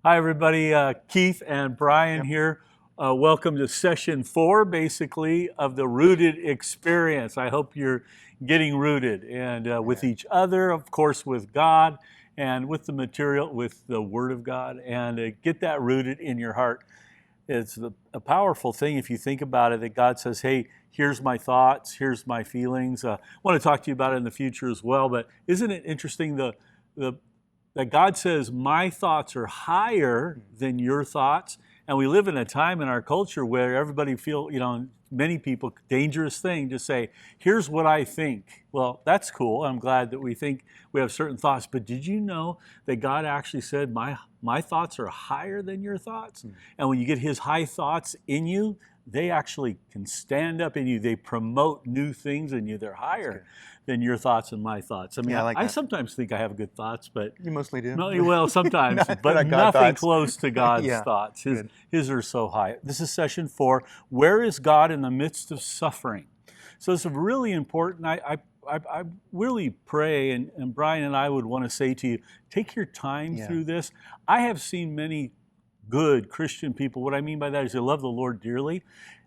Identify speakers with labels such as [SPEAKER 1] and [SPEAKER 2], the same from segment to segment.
[SPEAKER 1] Hi, everybody. Keith and Brian
[SPEAKER 2] Yep.
[SPEAKER 1] here. Welcome to session 4, basically, of the Rooted Experience. I hope you're getting rooted and with
[SPEAKER 2] Yeah.
[SPEAKER 1] each other, of course, with God and with the material, with the Word of God, and get that rooted in your heart. It's a powerful thing if you think about it, that God says, hey, here's my thoughts, here's my feelings. I want to talk to you about it in the future as well, but isn't it interesting the that God says, my thoughts are higher than your thoughts. And we live in a time in our culture where everybody many people, dangerous thing to say, here's what I think. Well, that's cool. I'm glad that we think we have certain thoughts. But did you know that God actually said, my thoughts are higher than your thoughts? And when you get his high thoughts in you, they actually can stand up in you. They promote new things in you. They're higher than your thoughts and my thoughts. I mean,
[SPEAKER 2] Yeah, I like
[SPEAKER 1] I
[SPEAKER 2] that.
[SPEAKER 1] sometimes think I have good thoughts, but
[SPEAKER 2] You mostly do.
[SPEAKER 1] well, sometimes,
[SPEAKER 2] They're
[SPEAKER 1] but
[SPEAKER 2] not God
[SPEAKER 1] nothing
[SPEAKER 2] thoughts.
[SPEAKER 1] close to God's
[SPEAKER 2] Yeah,
[SPEAKER 1] thoughts. His,
[SPEAKER 2] good.
[SPEAKER 1] his are so high. This is session 4. Where is God in the midst of suffering? So it's really important. I really pray, and Brian and I would want to say to you, take your time
[SPEAKER 2] Yeah,
[SPEAKER 1] through this. I have seen many good Christian people. What I mean by that is they love the Lord dearly,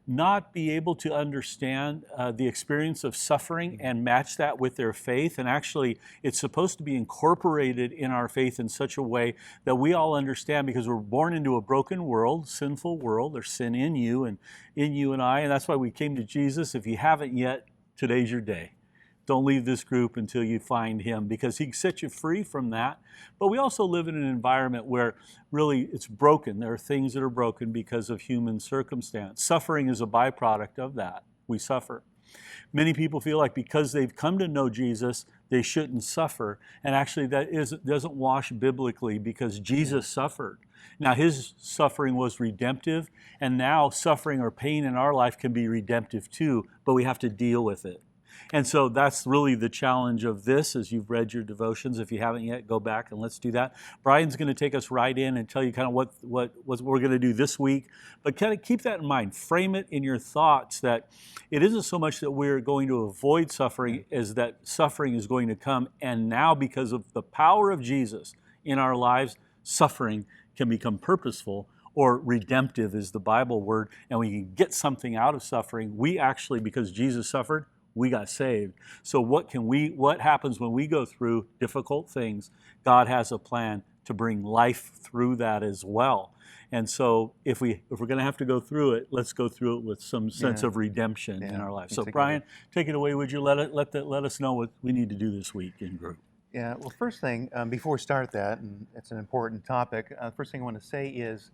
[SPEAKER 1] not be able to understand the experience of suffering and match that with their faith. And actually, it's supposed to be incorporated in our faith in such a way that we all understand, because we're born into a broken world, sinful world. There's sin in you and I. And that's why we came to Jesus. If you haven't yet, today's your day. Don't leave this group until you find him, because he can set you free from that. But we also live in an environment where really it's broken. There are things that are broken because of human circumstance. Suffering is a byproduct of that. We suffer. Many people feel like because they've come to know Jesus, they shouldn't suffer. And actually, doesn't wash biblically, because Jesus suffered. Now, his suffering was redemptive, and now suffering or pain in our life can be redemptive too, but we have to deal with it. And so that's really the challenge of this. As you've read your devotions, if you haven't yet, go back and let's do that. Brian's going to take us right in and tell you kind of what we're going to do this week. But kind of keep that in mind. Frame it in your thoughts that it isn't so much that we're going to avoid suffering as that suffering is going to come. And now, because of the power of Jesus in our lives, suffering can become purposeful, or redemptive is the Bible word, and we can get something out of suffering. We actually, because Jesus suffered, we got saved. So what happens when we go through difficult things? God has a plan to bring life through that as well. And so if we're going to have to go through it, let's go through it with some sense of redemption in our life. So Brian, take it away. Would you let us know what we need to do this week in group?
[SPEAKER 2] Yeah. Well, first thing, before we start that, and it's an important topic, first thing I want to say is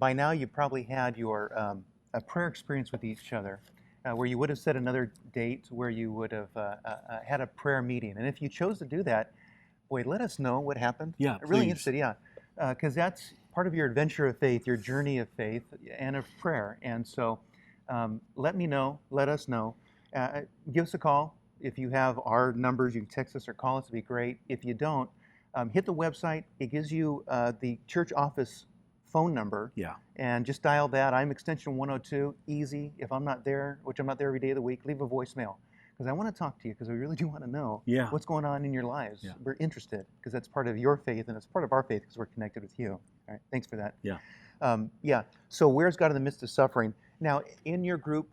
[SPEAKER 2] by now you probably had your a prayer experience with each other, where you would have set another date, where you would have had a prayer meeting. And if you chose to do that, boy, let us know what happened.
[SPEAKER 1] Yeah,
[SPEAKER 2] I'm really
[SPEAKER 1] please.
[SPEAKER 2] interested, yeah, because that's part of your adventure of faith, your journey of faith and of prayer. And so let me know, let us know. Give us a call. If you have our numbers, you can text us or call us, it'd be great. If you don't, hit the website. It gives you the church office phone number.
[SPEAKER 1] Yeah.
[SPEAKER 2] And just dial that. I'm extension 102, easy. If I'm not there, which I'm not there every day of the week, leave a voicemail, because I want to talk to you, because we really do want to know what's going on in your lives.
[SPEAKER 1] Yeah.
[SPEAKER 2] We're interested, because that's part of your faith, and it's part of our faith, because we're connected with you. All right, thanks for that.
[SPEAKER 1] Yeah.
[SPEAKER 2] Yeah, so where's God in the midst of suffering? Now, in your group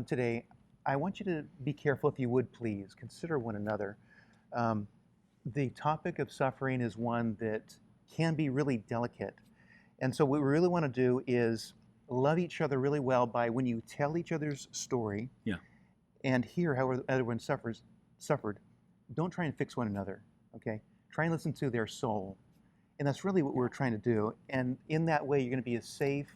[SPEAKER 2] today, I want you to be careful, if you would please, consider one another. The topic of suffering is one that can be really delicate. And so what we really want to do is love each other really well by, when you tell each other's story and hear how everyone suffered, don't try and fix one another, okay? Try and listen to their soul. And that's really what we're trying to do. And in that way, you're going to be as safe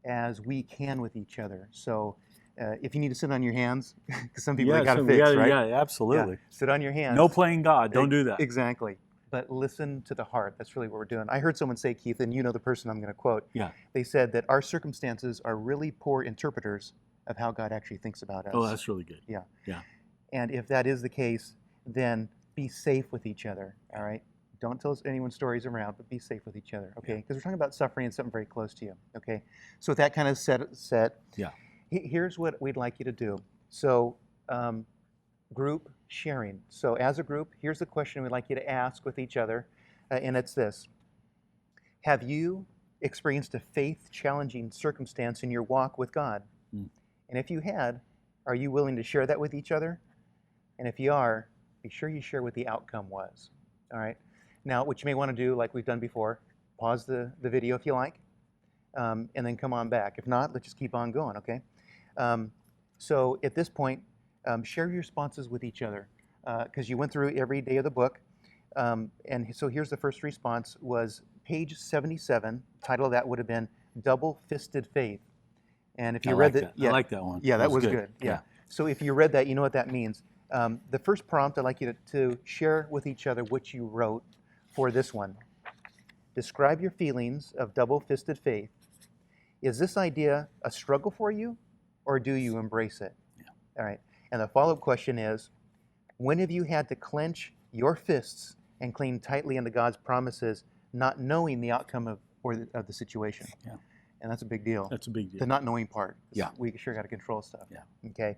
[SPEAKER 2] as we can with each other. So if you need to sit on your hands, because some people got to fix, right?
[SPEAKER 1] Yeah, absolutely.
[SPEAKER 2] Yeah, sit on your hands.
[SPEAKER 1] No playing God. Don't do that.
[SPEAKER 2] Exactly. But listen to the heart. That's really what we're doing. I heard someone say, Keith, and you know the person I'm going to quote.
[SPEAKER 1] Yeah.
[SPEAKER 2] They said that our circumstances are really poor interpreters of how God actually thinks about us.
[SPEAKER 1] Oh, that's really good.
[SPEAKER 2] Yeah.
[SPEAKER 1] Yeah.
[SPEAKER 2] And if that is the case, then be safe with each other, all right? Don't tell anyone stories around, but be safe with each other, okay? Because we're talking about suffering and something very close to you, okay? So with that kind of set, here's what we'd like you to do. So group sharing. So as a group, here's the question we'd like you to ask with each other, and it's this. Have you experienced a faith-challenging circumstance in your walk with God?
[SPEAKER 1] Mm.
[SPEAKER 2] And if you had, are you willing to share that with each other? And if you are, be sure you share what the outcome was. All right? Now, what you may want to do, like we've done before, pause the video if you like, and then come on back. If not, let's just keep on going, okay? So at this point, share your responses with each other, because you went through every day of the book. And so here's the first response was page 77. Title of that would have been Double-Fisted Faith. And if you read that,
[SPEAKER 1] I like that one.
[SPEAKER 2] Yeah, that was good. Yeah. So if you read that, you know what that means. The first prompt, I'd like you to share with each other what you wrote for this one. Describe your feelings of double-fisted faith. Is this idea a struggle for you, or do you embrace it?
[SPEAKER 1] Yeah.
[SPEAKER 2] All right. And the follow-up question is, when have you had to clench your fists and cling tightly into God's promises, not knowing the outcome of the situation?
[SPEAKER 1] Yeah.
[SPEAKER 2] And that's a big deal.
[SPEAKER 1] That's a big deal.
[SPEAKER 2] The not knowing part.
[SPEAKER 1] Yeah.
[SPEAKER 2] We sure got to control stuff.
[SPEAKER 1] Yeah.
[SPEAKER 2] Okay.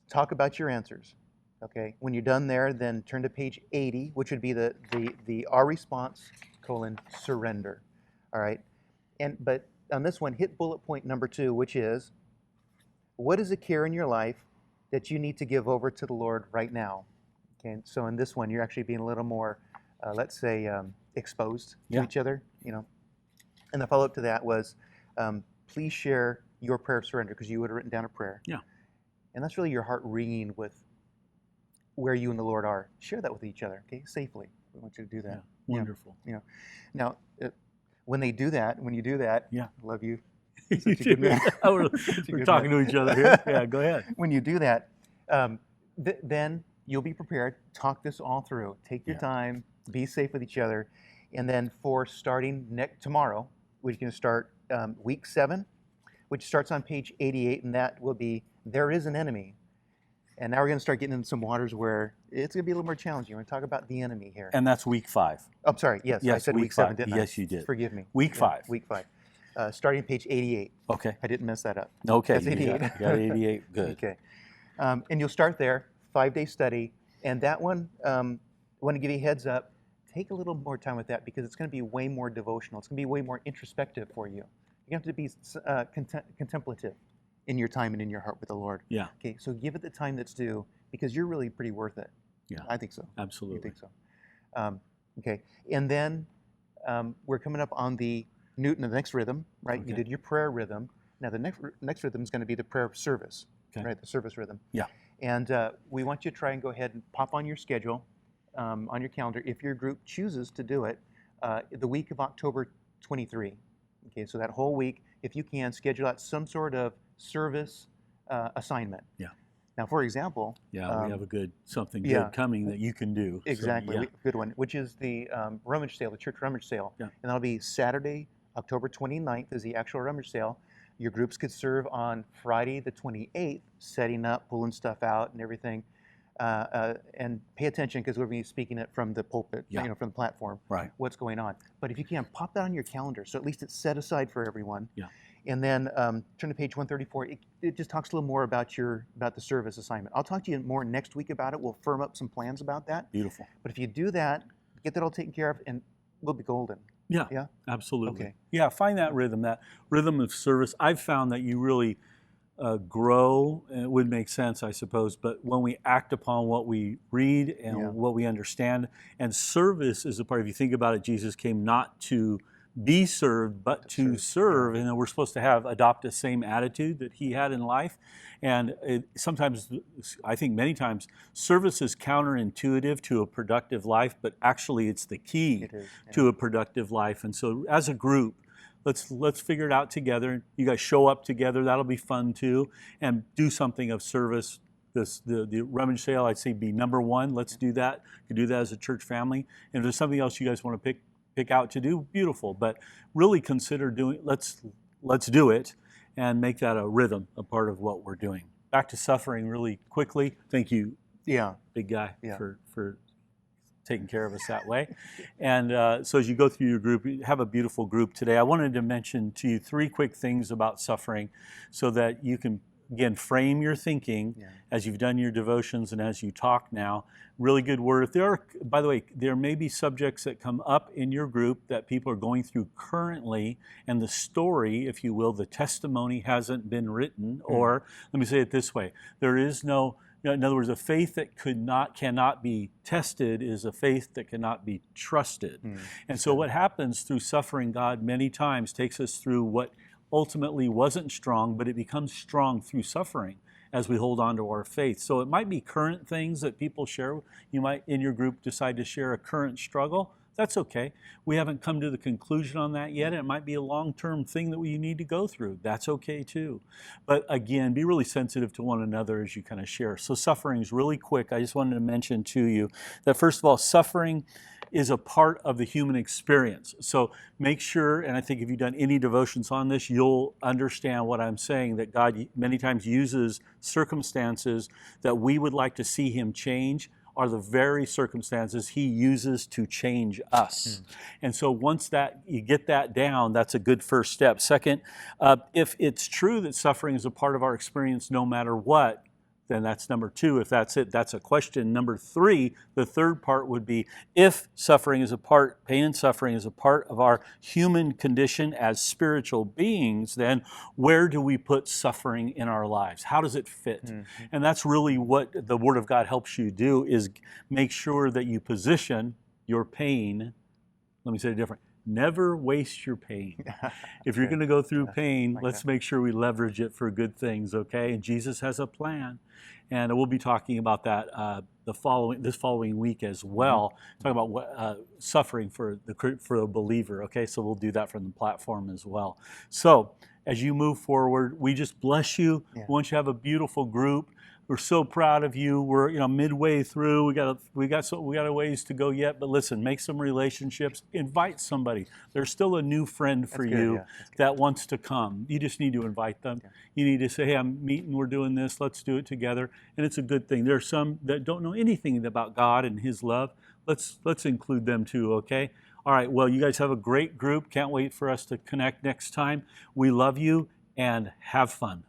[SPEAKER 2] Talk about your answers. Okay. When you're done there, then turn to page 80, which would be the our response, surrender. All right. But on this one, hit bullet point number 2, which is, what is a care in your life that you need to give over to the Lord right now? Okay. So in this one, you're actually being a little more, let's say, exposed to each other. You know. And the follow-up to that was, please share your prayer of surrender, because you would have written down a prayer.
[SPEAKER 1] Yeah.
[SPEAKER 2] And that's really your heart ringing with where you and the Lord are. Share that with each other, okay, safely. We want you to do that.
[SPEAKER 1] Yeah. Wonderful.
[SPEAKER 2] Yeah. Now, when you do that,
[SPEAKER 1] yeah.
[SPEAKER 2] I love you.
[SPEAKER 1] You too. We're talking to each other here. Yeah, go ahead.
[SPEAKER 2] When you do that, then you'll be prepared. Talk this all through. Take your time. Be safe with each other. And then for starting tomorrow, we're going to start week 7, which starts on page 88, and that will be There is an Enemy. And now we're going to start getting into some waters where it's going to be a little more challenging. We're going to talk about the enemy here.
[SPEAKER 1] And that's week 5.
[SPEAKER 2] Oh, I'm sorry. Yes, I said week 7, didn't I?
[SPEAKER 1] Yes, you did.
[SPEAKER 2] Forgive me.
[SPEAKER 1] Week 5.
[SPEAKER 2] Week 5. Starting page 88.
[SPEAKER 1] Okay.
[SPEAKER 2] I didn't mess that up.
[SPEAKER 1] Okay.
[SPEAKER 2] That's 88.
[SPEAKER 1] You got 88. Good.
[SPEAKER 2] Okay. And you'll start there, 5-day study. And that one, I want to give you a heads up. Take a little more time with that, because it's going to be way more devotional. It's going to be way more introspective for you. You have to be contemplative in your time and in your heart with the Lord.
[SPEAKER 1] Yeah.
[SPEAKER 2] Okay, so give it the time that's due, because you're really pretty worth it.
[SPEAKER 1] Yeah.
[SPEAKER 2] I think so.
[SPEAKER 1] Absolutely.
[SPEAKER 2] You think so? Okay, and then we're coming up on the next rhythm, right?
[SPEAKER 1] Okay.
[SPEAKER 2] You did your prayer rhythm. Now the next rhythm is going to be the prayer of service, right? The service rhythm.
[SPEAKER 1] Yeah.
[SPEAKER 2] And we want you to try and go ahead and pop on your schedule, on your calendar, if your group chooses to do it, the week of October 23. Okay, so that whole week, if you can, schedule out some sort of service assignment.
[SPEAKER 1] Yeah.
[SPEAKER 2] Now, for example,
[SPEAKER 1] we have something good coming that you can do.
[SPEAKER 2] Exactly,
[SPEAKER 1] So,
[SPEAKER 2] good one, which is the rummage sale, the church rummage sale.
[SPEAKER 1] Yeah.
[SPEAKER 2] And that'll be Saturday, October 29th is the actual rummage sale. Your groups could serve on Friday the 28th, setting up, pulling stuff out and everything. And pay attention, because we're going to be speaking it from the pulpit, from the platform,
[SPEAKER 1] right.
[SPEAKER 2] What's going on. But if you can, pop that on your calendar, so at least it's set aside for everyone.
[SPEAKER 1] Yeah.
[SPEAKER 2] And then turn to page 134. It just talks a little more about the service assignment. I'll talk to you more next week about it. We'll firm up some plans about that.
[SPEAKER 1] Beautiful.
[SPEAKER 2] But if you do that, get that all taken care of, and we'll be golden.
[SPEAKER 1] Yeah.
[SPEAKER 2] Yeah.
[SPEAKER 1] Absolutely.
[SPEAKER 2] Okay.
[SPEAKER 1] Yeah. Find that rhythm of service. I've found that you really grow, and it would make sense, I suppose, but when we act upon what we read and what we understand, and service is a part, if you think about it, Jesus came not to be served, but to serve, and we're supposed to adopt the same attitude that he had in life. And sometimes, I think many times, service is counterintuitive to a productive life, but actually it's the key to a productive life. And so as a group, let's figure it out together. You guys show up together, that'll be fun too, and do something of service. The rummage sale, I'd say, be number 1. Let's do that. You can do that as a church family. And if there's something else you guys want to pick out to do, beautiful. But really consider let's do it and make that a rhythm, a part of what we're doing. Back to suffering really quickly. Thank you, big guy, for taking care of us that way. And so as you go through your group, you have a beautiful group today. I wanted to mention to you 3 quick things about suffering so that you can again, frame your thinking as you've done your devotions and as you talk now. Really good word. If there are, by the way, there may be subjects that come up in your group that people are going through currently, and the story, if you will, the testimony hasn't been written, or let me say it this way, there is no, in other words, a faith that cannot be tested is a faith that cannot be trusted. And so what happens through suffering, God many times takes us through what ultimately wasn't strong, but it becomes strong through suffering as we hold on to our faith. So it might be current things that people share. You might, in your group, decide to share a current struggle. That's okay. We haven't come to the conclusion on that yet. It might be a long-term thing that we need to go through. That's okay too. But again, be really sensitive to one another as you kind of share. So suffering is really quick. I just wanted to mention to you that, first of all, suffering is a part of the human experience. So make sure, and I think if you've done any devotions on this, you'll understand what I'm saying, that God many times uses circumstances that we would like to see Him change are the very circumstances He uses to change us. And so once that you get that down, that's a good first step. Second, if it's true that suffering is a part of our experience no matter what, then that's number two. If that's it, that's a question. Number three, the third part would be, if suffering is a part, pain and suffering is a part of our human condition as spiritual beings, then where do we put suffering in our lives? How does it fit? And that's really what the Word of God helps you do, is make sure that you position your pain. Let me say it different. Never waste your pain. If you're going to go through pain, let's make sure we leverage it for good things, okay? And Jesus has a plan. And we'll be talking about that this following week as well, talking about what, suffering for a believer, okay? So we'll do that from the platform as well. So as you move forward, we just bless you. We want you to have a beautiful group. We're so proud of you. We're midway through. We got a ways to go yet. But listen, make some relationships. Invite somebody. There's still a new friend for you that wants to come. You just need to invite them. You need to say, hey, I'm meeting. We're doing this. Let's do it together. And it's a good thing. There are some that don't know anything about God and His love. Let's include them too. Okay. All right. Well, you guys have a great group. Can't wait for us to connect next time. We love you and have fun.